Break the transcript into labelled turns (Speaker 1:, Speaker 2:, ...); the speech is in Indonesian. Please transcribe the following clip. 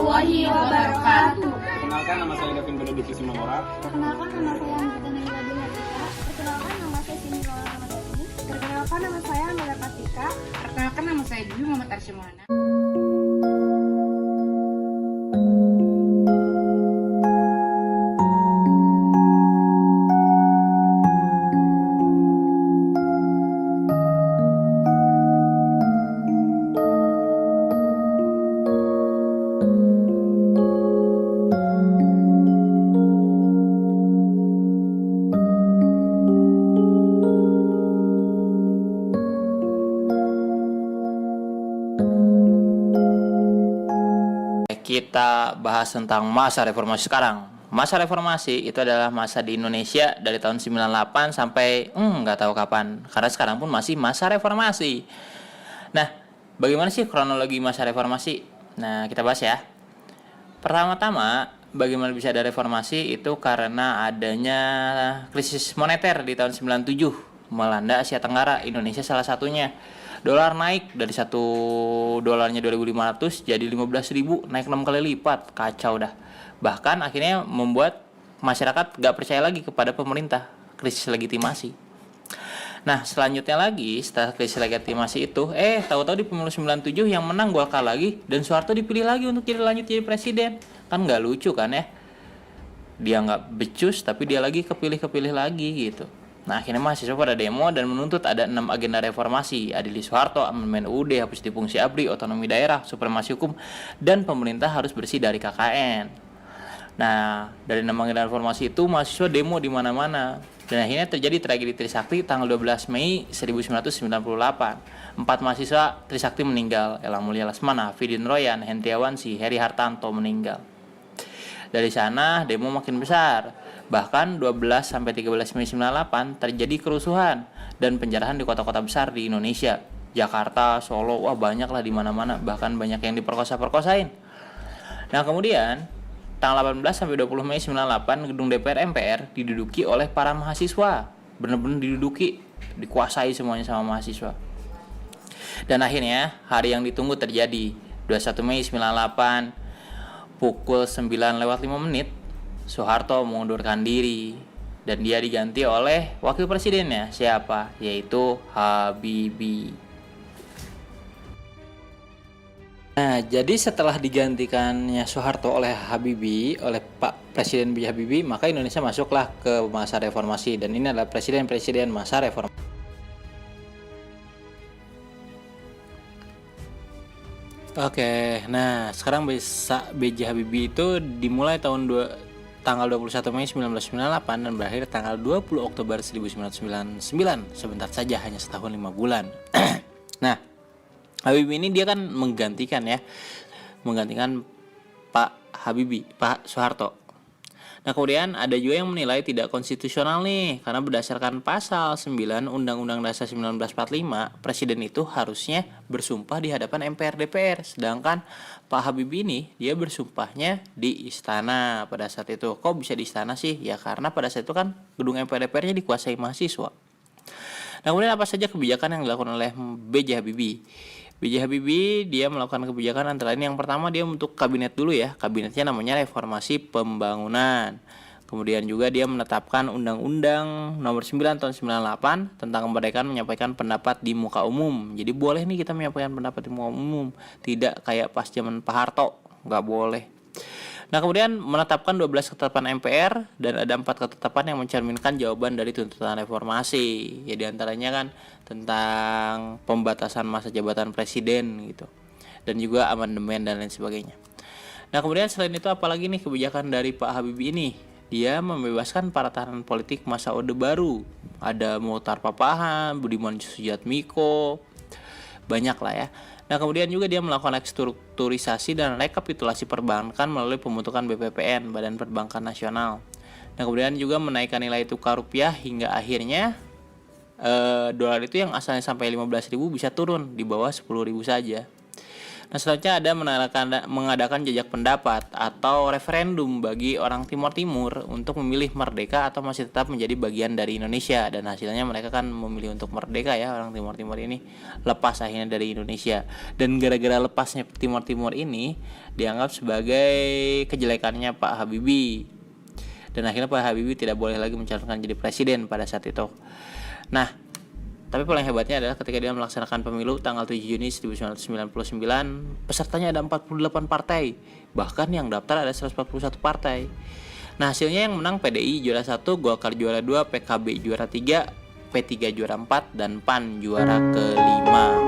Speaker 1: warahmatullahi wabarakatuh.
Speaker 2: Perkenalkan, nama saya Gavin Benedictus Simanora.
Speaker 1: Perkenalkan, nama saya Anggita Naila Dilatika. Perkenalkan, nama saya Cindy Maulana Ramadhani. Perkenalkan, nama saya Amelia Patika.
Speaker 3: Perkenalkan, nama saya Dwi Muhammad Arsy Maulana.
Speaker 4: Kita bahas tentang masa reformasi sekarang. Masa reformasi itu adalah masa di Indonesia dari tahun 98 sampai nggak tahu kapan. Karena sekarang pun masih masa reformasi. Nah, bagaimana sih kronologi masa reformasi? Nah, kita bahas ya. Pertama-tama, bagaimana bisa ada reformasi itu karena adanya krisis moneter di tahun 97 melanda Asia Tenggara, Indonesia salah satunya. Dolar naik dari $1 2.500 jadi 15.000, naik 6 kali lipat, kacau dah. Bahkan akhirnya membuat masyarakat gak percaya lagi kepada pemerintah, krisis legitimasi. Nah, selanjutnya lagi setelah krisis legitimasi itu, tahu-tahu di pemilu 97 yang menang Golkar lagi dan Soeharto dipilih lagi untuk jadi presiden. Kan gak lucu kan ya? Dia gak becus tapi dia lagi kepilih lagi gitu. Nah, akhirnya mahasiswa pada demo dan menuntut ada 6 agenda reformasi: adili Soeharto, amandemen UUD, hapus di fungsi ABRI, otonomi daerah, supremasi hukum, dan pemerintah harus bersih dari KKN. Nah, dari 6 agenda reformasi itu mahasiswa demo di mana-mana. Dan akhirnya terjadi tragedi Trisakti tanggal 12 Mei 1998. 4 mahasiswa Trisakti meninggal: Elang Mulia Lesmana, Hafidin Royan, Hendriawansi, Heri Hartanto meninggal. Dari sana demo makin besar. Bahkan 12 sampai 13 Mei 98 terjadi kerusuhan dan penjarahan di kota-kota besar di Indonesia. Jakarta, Solo, wah banyak lah di mana-mana, bahkan banyak yang diperkosa-perkosain. Nah, kemudian tanggal 18 sampai 20 Mei 98 gedung DPR MPR diduduki oleh para mahasiswa. Benar-benar diduduki, dikuasai semuanya sama mahasiswa. Dan akhirnya hari yang ditunggu terjadi. 21 Mei 98 pukul 9:05 Soeharto mengundurkan diri dan dia diganti oleh wakil presidennya. Siapa? Yaitu Habibie. Nah, jadi setelah digantikannya Soeharto oleh Habibie, oleh Pak Presiden B.J. Habibie, maka Indonesia masuklah ke masa reformasi dan ini adalah presiden-presiden masa reformasi. Oke, nah sekarang B.J. Habibie itu dimulai tanggal 21 Mei 1998 dan berakhir tanggal 20 Oktober 1999. Sebentar saja, hanya setahun 5 bulan. Nah, Habibie ini dia kan menggantikan Pak Soeharto. Nah, kemudian ada juga yang menilai tidak konstitusional nih, karena berdasarkan pasal 9 Undang-Undang Dasar 1945, presiden itu harusnya bersumpah di hadapan MPR DPR, sedangkan Pak Habibie ini dia bersumpahnya di istana pada saat itu. Kok bisa di istana sih? Ya karena pada saat itu kan gedung MPR DPR-nya dikuasai mahasiswa. Nah, kemudian apa saja kebijakan yang dilakukan oleh B.J. Habibie? B.J. Habibie dia melakukan kebijakan antara lain, yang pertama dia untuk kabinet dulu ya. Kabinetnya namanya Reformasi Pembangunan. Kemudian juga dia menetapkan Undang-Undang Nomor 9 Tahun 98 tentang kemerdekaan menyampaikan pendapat di muka umum. Jadi boleh nih kita menyampaikan pendapat di muka umum, tidak kayak pas zaman Pak Harto, nggak boleh. Nah, kemudian menetapkan 12 ketetapan MPR dan ada 4 ketetapan yang mencerminkan jawaban dari tuntutan reformasi. Ya, diantaranya kan tentang pembatasan masa jabatan presiden gitu, dan juga amandemen dan lain sebagainya. Nah, kemudian selain itu apalagi nih kebijakan dari Pak Habibie ini? Dia membebaskan para tahanan politik masa Orde Baru. Ada Mochtar Papahan, Budiman Sujatmiko, banyak lah ya. Nah, kemudian juga dia melakukan restrukturisasi dan rekapitulasi perbankan melalui pembentukan BPPN, Badan Perbankan Nasional. Nah, kemudian juga menaikkan nilai tukar rupiah hingga akhirnya dolar itu yang asalnya sampai 15.000 bisa turun di bawah 10.000 saja. Nah, selanjutnya ada mengadakan jajak pendapat atau referendum bagi orang Timur Timur untuk memilih merdeka atau masih tetap menjadi bagian dari Indonesia, dan hasilnya mereka kan memilih untuk merdeka ya, orang Timur Timur ini lepas akhirnya dari Indonesia. Dan gara-gara lepasnya Timur Timur ini dianggap sebagai kejelekannya Pak Habibie, dan akhirnya Pak Habibie tidak boleh lagi mencalonkan jadi presiden pada saat itu. Nah, tapi paling hebatnya adalah ketika dia melaksanakan pemilu tanggal 7 Juni 1999, pesertanya ada 48 partai, bahkan yang daftar ada 141 partai. Nah, hasilnya yang menang PDI juara 1, Golkar juara 2, PKB juara 3, P3 juara 4, dan PAN juara ke-5.